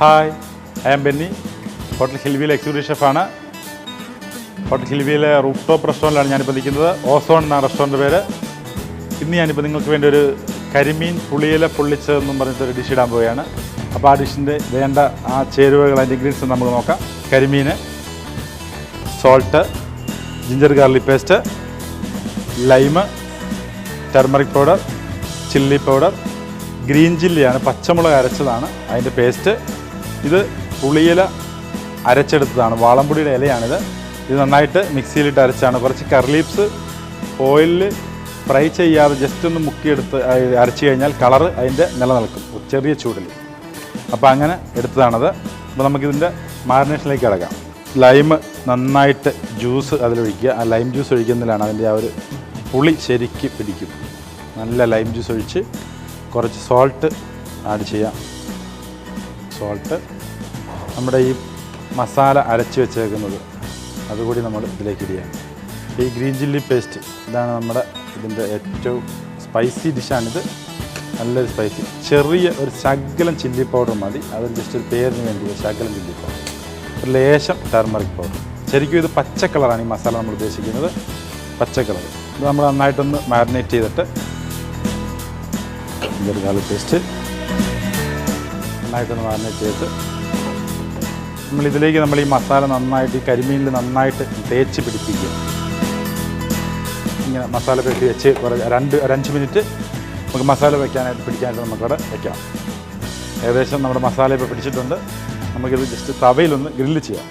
Hi, I am Benny. Hotel ഹിൽവിയിലെ executive ഷെഫാണ്. Hotel ഹിൽവിയിലെ റൂഫ് ടോപ്പ് റെസ്റ്റോറൻറ്റിലാണ് ഞാനിപ്പോൾ നിൽക്കുന്നത്. ഓസോൺ എന്നാണ് റെസ്റ്റോറൻറ്റ് പേര്. ഇന്ന് ഞാനിപ്പോൾ നിങ്ങൾക്ക് വേണ്ടി ഒരു കരിമീൻ പുളിയില പൊള്ളിച്ചതെന്നും പറഞ്ഞിട്ടൊരു ഡിഷ് ഇടാൻ പോവുകയാണ്. അപ്പോൾ ആ ഡിഷിൻ്റെ വേണ്ട ആ ചേരുവകൾ, അതിൻ്റെ ഇൻഗ്രീഡിയൻസ് നമുക്ക് നോക്കാം. കരിമീൻ, salt, ginger garlic paste, lime, turmeric powder, chilli powder, green ചില്ലിയാണ്, പച്ചമുളക് അരച്ചതാണ് അതിൻ്റെ പേസ്റ്റ്. ഇത് പുളിയില അരച്ചെടുത്തതാണ്, വാളംപുളിയുടെ ഇലയാണിത്. ഇത് നന്നായിട്ട് മിക്സിയിലിട്ട് അരച്ചാണ്. കുറച്ച് കർലീപ്സ് ഓയിലിൽ ഫ്രൈ ചെയ്യാതെ ജസ്റ്റ് ഒന്ന് മുക്കിയെടുത്ത് അരച്ച് കഴിഞ്ഞാൽ കളറ് അതിൻ്റെ നിലനിൽക്കും ചെറിയ ചൂടിൽ. അപ്പോൾ അങ്ങനെ എടുത്തതാണത്. അപ്പോൾ നമുക്കിതിൻ്റെ മാരിനേഷനിലേക്ക് കിടക്കാം. ലൈം നന്നായിട്ട് ജ്യൂസ് അതിലൊഴിക്കുക. ആ ലൈം ജ്യൂസ് ഒഴിക്കുന്നതിലാണ് അതിൻ്റെ ആ ഒരു പുളി ശരിക്ക് പിടിക്കും. നല്ല ലൈം ജ്യൂസ് ഒഴിച്ച് കുറച്ച് സോൾട്ട് ആഡ് ചെയ്യാം. സോൾട്ട്, നമ്മുടെ ഈ മസാല അരച്ച് വെച്ചേക്കുന്നത് അതുകൂടി നമ്മൾ ഇതിലേക്ക് ഇടുക. ഈ ഗ്രീൻ ചില്ലി പേസ്റ്റ്, ഇതാണ് നമ്മുടെ ഇതിൻ്റെ ഏറ്റവും സ്പൈസി ഡിഷാണിത്. നല്ലൊരു സ്പൈസി. ചെറിയ ഒരു ശകലം ചില്ലി പൗഡർ മതി. അതിൽ ജസ്റ്റ് ഒരു പേരിന് വേണ്ടി ശകലം ചില്ലി പൗഡർ, ഒരു ലേശം ടർമറിക് പൗഡർ. ശരിക്കും ഇത് പച്ച കളറാണ് ഈ മസാല നമ്മൾ ഉദ്ദേശിക്കുന്നത്, പച്ച കളർ. ഇത് നമ്മൾ നന്നായിട്ടൊന്ന് മാരിനേറ്റ് ചെയ്തിട്ട് ജിഞ്ചർ ഗാർലിക് പേസ്റ്റ് നന്നായിട്ടൊന്ന് മാരിനേറ്റ് ചെയ്തിട്ട് നമ്മളിതിലേക്ക് നമ്മൾ ഈ മസാല നന്നായിട്ട് ഈ കരിമീനിൽ നന്നായിട്ട് തേച്ച് പിടിപ്പിക്കുക. ഇങ്ങനെ മസാല പെട്ടി വെച്ച് ഒരു 5 മിനിറ്റ് നമുക്ക് മസാല പിടിക്കാനായിട്ട് നമുക്കവിടെ വയ്ക്കാം. ഏകദേശം നമ്മുടെ മസാല ഇപ്പോൾ പിടിച്ചിട്ടുണ്ട്. നമുക്കിത് ജസ്റ്റ് തവയിലൊന്ന് ഗ്രില്ല് ചെയ്യാം.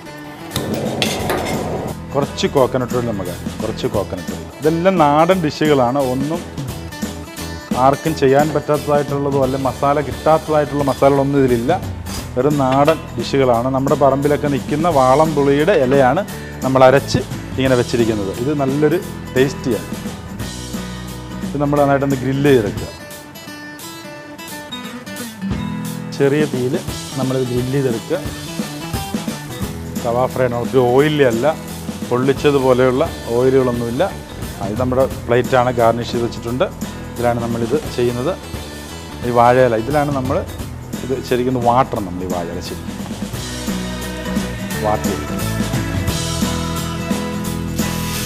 കുറച്ച് കോക്കനട്ട് ഓയിൽ നമുക്ക്, കുറച്ച് കോക്കനട്ട് ഓയിൽ. ഇതെല്ലാം നാടൻ ഡിഷുകളാണ്. ഒന്നും ആർക്കും ചെയ്യാൻ പറ്റാത്തതായിട്ടുള്ളതോ അല്ലെ മസാല കിട്ടാത്തതായിട്ടുള്ള മസാലകളൊന്നും ഇതിലില്ല. വെറും നാടൻ ഡിഷുകളാണ്. നമ്മുടെ പറമ്പിലൊക്കെ നിൽക്കുന്ന വാളംപുളിയുടെ ഇലയാണ് നമ്മൾ അരച്ച് ഇങ്ങനെ വെച്ചിരിക്കുന്നത്. ഇത് നല്ലൊരു ടേസ്റ്റിയാണ്. ഇത് നമ്മൾ നന്നായിട്ടൊന്ന് ഗ്രില്ല് ചെയ്തെടുക്കുക. ചെറിയ തീയിൽ നമ്മളിത് ഗ്രില്ല് ചെയ്തെടുക്കുക. തവ ഫ്രൈ, നമുക്ക് ഓയിലല്ല, പൊള്ളിച്ചതുപോലെയുള്ള ഓയിലുകളൊന്നുമില്ല. ഇത് നമ്മുടെ പ്ലേറ്റാണ്, ഗാർണിഷ് ചെയ്ത് വെച്ചിട്ടുണ്ട്. ഇതിലാണ് നമ്മളിത് ചെയ്യുന്നത്. ഈ വാഴയില, ഇതിലാണ് നമ്മൾ ഇത് ശരിക്കും വാട്ടർ, നമ്മൾ ഈ വാഴയില ശരിക്കും വാട്ടി.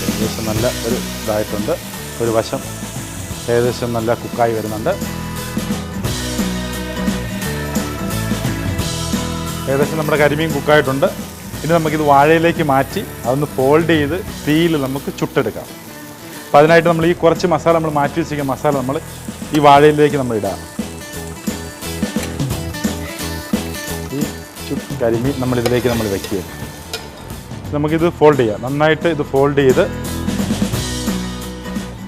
ഏകദേശം നല്ല ഒരു ഇതായിട്ടുണ്ട്. ഒരു വശം ഏകദേശം നല്ല കുക്കായി വരുന്നുണ്ട്. ഏകദേശം നമ്മുടെ കരിമീൻ കുക്കായിട്ടുണ്ട്. ഇനി നമുക്കിത് വാഴയിലേക്ക് മാറ്റി അതൊന്ന് ഫോൾഡ് ചെയ്ത് തീയിൽ നമുക്ക് ചുട്ടെടുക്കാം. അപ്പോൾ അതിനായിട്ട് നമ്മൾ ഈ കുറച്ച് മസാല നമ്മൾ മാറ്റി വെച്ചിരിക്കുന്ന മസാല നമ്മൾ ഈ വാഴയിലേക്ക് നമ്മൾ ഇടാം. ഈ കരിമീൻ നമ്മളിതിലേക്ക് നമ്മൾ വയ്ക്കുക. നമുക്കിത് ഫോൾഡ് ചെയ്യാം. നന്നായിട്ട് ഇത് ഫോൾഡ് ചെയ്ത്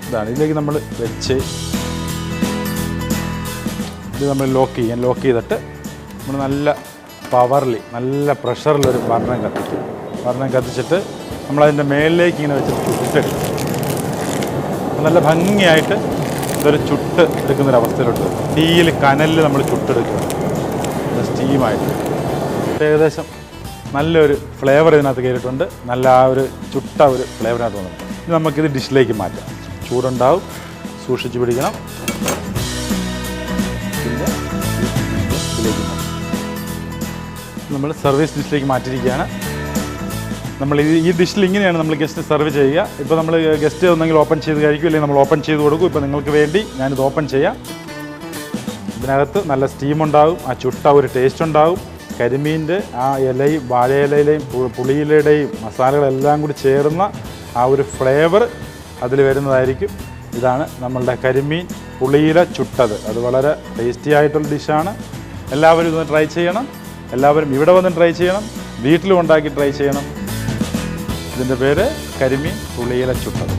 ഇതാണ് ഇതിലേക്ക് നമ്മൾ വെച്ച് ഇത് നമ്മൾ ലോക്ക് ചെയ്യാം. ലോക്ക് ചെയ്തിട്ട് നമ്മൾ നല്ല പവറിൽ, നല്ല പ്രഷറിലൊരു വർണ്ണം കത്തിക്കും. വർണ്ണം കത്തിച്ചിട്ട് നമ്മളതിൻ്റെ മേളിലേക്ക് ഇങ്ങനെ വെച്ചിട്ട് ചുട്ടെടുക്കും. നല്ല ഭംഗിയായിട്ട് ഇതൊരു ചുട്ട് എടുക്കുന്നൊരവസ്ഥയിലോട്ട് തീയിൽ കനലിൽ നമ്മൾ ചുട്ടെടുക്കുക സ്റ്റീമായിട്ട്. ഏകദേശം നല്ലൊരു ഫ്ലേവർ ഇതിനകത്ത് കയറിയിട്ടുണ്ട്. നല്ല ആ ഒരു ചുട്ട ഒരു ഫ്ലേവറിനകത്ത് വന്നിട്ടുണ്ട്. ഇനി നമുക്കിത് ഡിഷിലേക്ക് മാറ്റാം. ചൂടുണ്ടാവും, സൂക്ഷിച്ച് പിടിക്കണം. പിന്നെ ഇതിലേക്ക് മാറ്റാം. നമ്മൾ സർവീസ് ഡിഷിലേക്ക് മാറ്റിയിരിക്കുകയാണ്. നമ്മൾ ഈ ഡിഷിൽ ഇങ്ങനെയാണ് നമ്മൾ ഗസ്റ്റ് സെർവ് ചെയ്യുക. ഇപ്പോൾ നമ്മൾ ഗസ്റ്റ് ഒന്നെങ്കിൽ ഓപ്പൺ ചെയ്ത് കഴിക്കും, അല്ലെങ്കിൽ നമ്മൾ ഓപ്പൺ ചെയ്ത് കൊടുക്കും. ഇപ്പോൾ നിങ്ങൾക്ക് വേണ്ടി ഞാനിത് ഓപ്പൺ ചെയ്യാം. ഇതിനകത്ത് നല്ല സ്റ്റീം ഉണ്ടാകും, ആ ചുട്ട ഒരു ടേസ്റ്റ് ഉണ്ടാകും. കരിമീൻ്റെ ആ ഇലയും വാഴയിലയിലെയും പുളിയിലയുടെയും മസാലകളെല്ലാം കൂടി ചേർന്ന ആ ഒരു ഫ്ലേവർ അതിൽ വരുന്നതായിരിക്കും. ഇതാണ് നമ്മളുടെ കരിമീൻ പുളിയില ചുട്ടത്. അത് വളരെ ടേസ്റ്റി ആയിട്ടുള്ള ഡിഷാണ്. എല്ലാവരും ഇതൊന്ന് ട്രൈ ചെയ്യണം. എല്ലാവരും ഇവിടെ വന്ന് ട്രൈ ചെയ്യണം, വീട്ടിലും ഉണ്ടാക്കി ട്രൈ ചെയ്യണം. ഇതിൻ്റെ പേര് കരിമീൻ പുളിയില ചുട്ടത്.